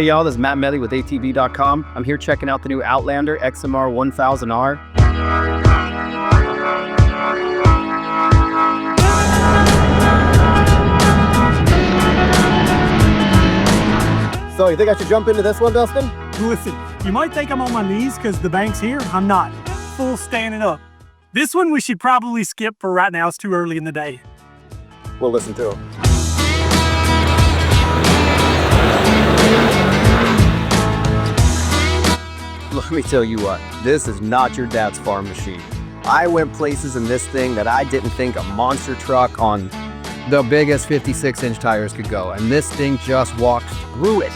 Hey y'all, this is Medley with ATV.com. I'm here checking out the new Outlander X MR 1000R. So you think I should jump into this one, Dustin? Listen, you might think I'm on my knees because the bank's here. I'm not. Full standing up. This one we should probably skip for right now. It's too early in the day. We'll listen to him. Let me tell you what, this is not your dad's farm machine. I went places in this thing that I didn't think a monster truck on the biggest 56-inch tires could go, and this thing just walked through it.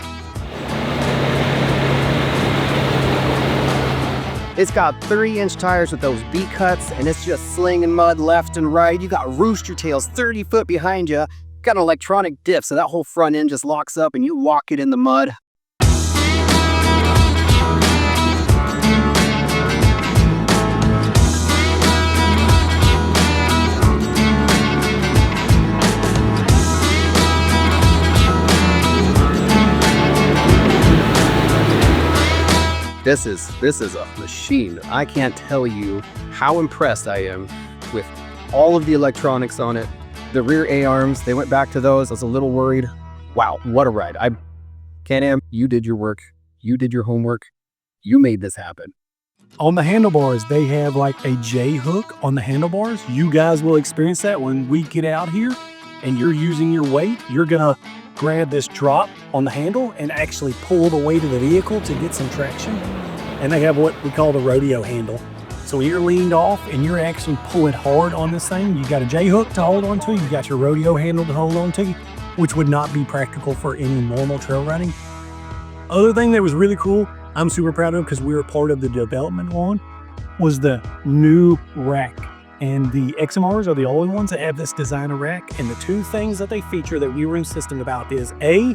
It's got 3-inch tires with those B-cuts, and it's just slinging mud left and right. You got rooster tails 30 foot behind you. Got an electronic diff, so that whole front end just locks up and you walk it in the mud. This is a machine. I can't tell you how impressed I am with all of the electronics on it. The rear A-arms, they went back to those. I was a little worried. Wow, what a ride. Can-Am, you did your work. You did your homework. You made this happen. On the handlebars, they have like a J-hook on the handlebars. You guys will experience that when we get out here and you're using your weight. You're gonna grab this drop on the handle and actually pull the weight of the vehicle to get some traction. And they have what we call the rodeo handle. So when you're leaned off and you're actually pulling hard on this thing, you got a J-hook to hold on to, you got your rodeo handle to hold on to, which would not be practical for any normal trail riding. Other thing that was really cool, I'm super proud of because we were part of the development on, was the new rack. And the XMRs are the only ones that have this designer rack. And the two things that they feature that we were insistent about is A,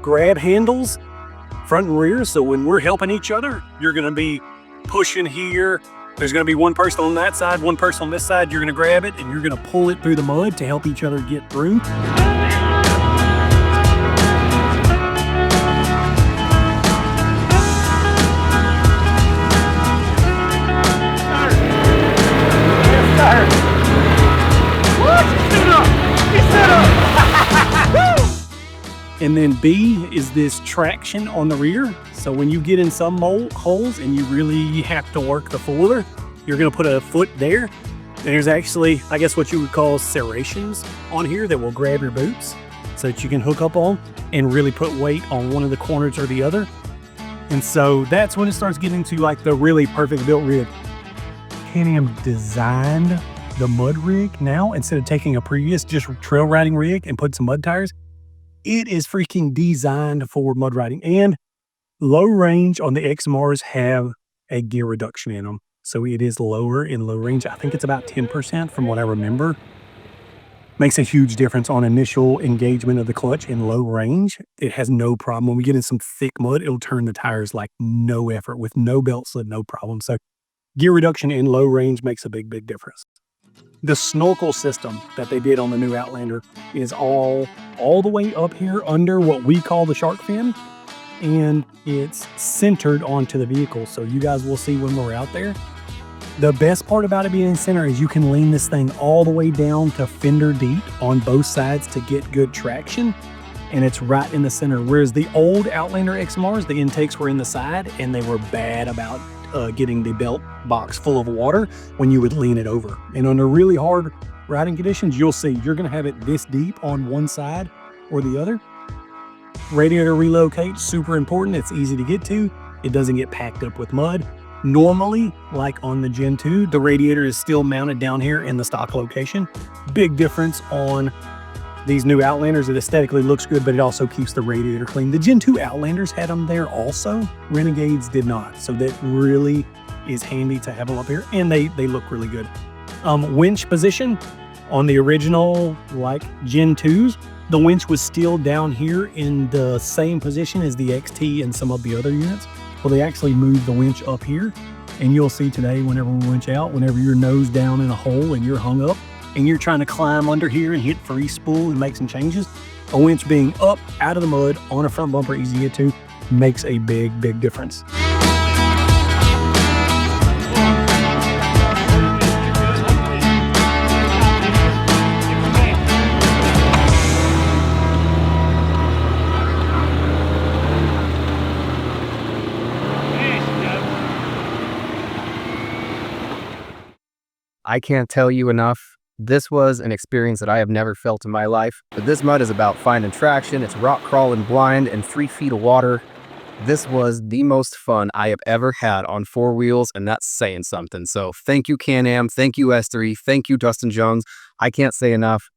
grab handles, front and rear. So when we're helping each other, you're gonna be pushing here. There's gonna be one person on that side, one person on this side. You're gonna grab it and you're gonna pull it through the mud to help each other get through. And then B is this traction on the rear. So when you get in some holes and you really have to work the four-wheeler, you're gonna put a foot there. And there's actually, I guess what you would call serrations on here that will grab your boots so that you can hook up on and really put weight on one of the corners or the other. And so that's when it starts getting to like the really perfect built rig. Can-Am designed the mud rig now, instead of taking a previous just trail riding rig and put some mud tires. It is freaking designed for mud riding, and low range on the XMRs have a gear reduction in them. So it is lower in low range. I think it's about 10% from what I remember. Makes a huge difference on initial engagement of the clutch in low range. It has no problem. When we get in some thick mud, it'll turn the tires like no effort with no belt slip, no problem. So gear reduction in low range makes a big, big difference. The Snorkel system that they did on the new Outlander is all the way up here under what we call the shark fin, and it's centered onto the vehicle. So you guys will see when we're out there. The best part about it being in center is you can lean this thing all the way down to fender deep on both sides to get good traction, and it's right in the center. Whereas the old Outlander XMRs, the intakes were in the side and they were bad about getting the belt box full of water when you would lean it over. And under really hard riding conditions, you'll see you're gonna have it this deep on one side or the other. Radiator relocate, super important. It's easy to get to. It doesn't get packed up with mud. Normally, like on the Gen 2, the radiator is still mounted down here in the stock location. Big difference on these new Outlanders. It aesthetically looks good, but it also keeps the radiator clean. The Gen 2 Outlanders had them there also. Renegades did not. So that really is handy to have them up here, and they look really good. Winch position on the original like Gen 2s, the winch was still down here in the same position as the XT and some of the other units. Well, they actually moved the winch up here, and you'll see today whenever we winch out, whenever you're nose down in a hole and you're hung up, and you're trying to climb under here and hit free spool and make some changes, a winch being up out of the mud on a front bumper, easy to get to. makes a big difference. I can't tell you enough. This was an experience that I have never felt in my life. But this mud is about finding traction. It's rock crawling blind and 3 feet of water. This was the most fun I have ever had on 4 wheels, and that's saying something. So thank you, Can-Am. Thank you, S3. Thank you, Dustin Jones. I can't say enough.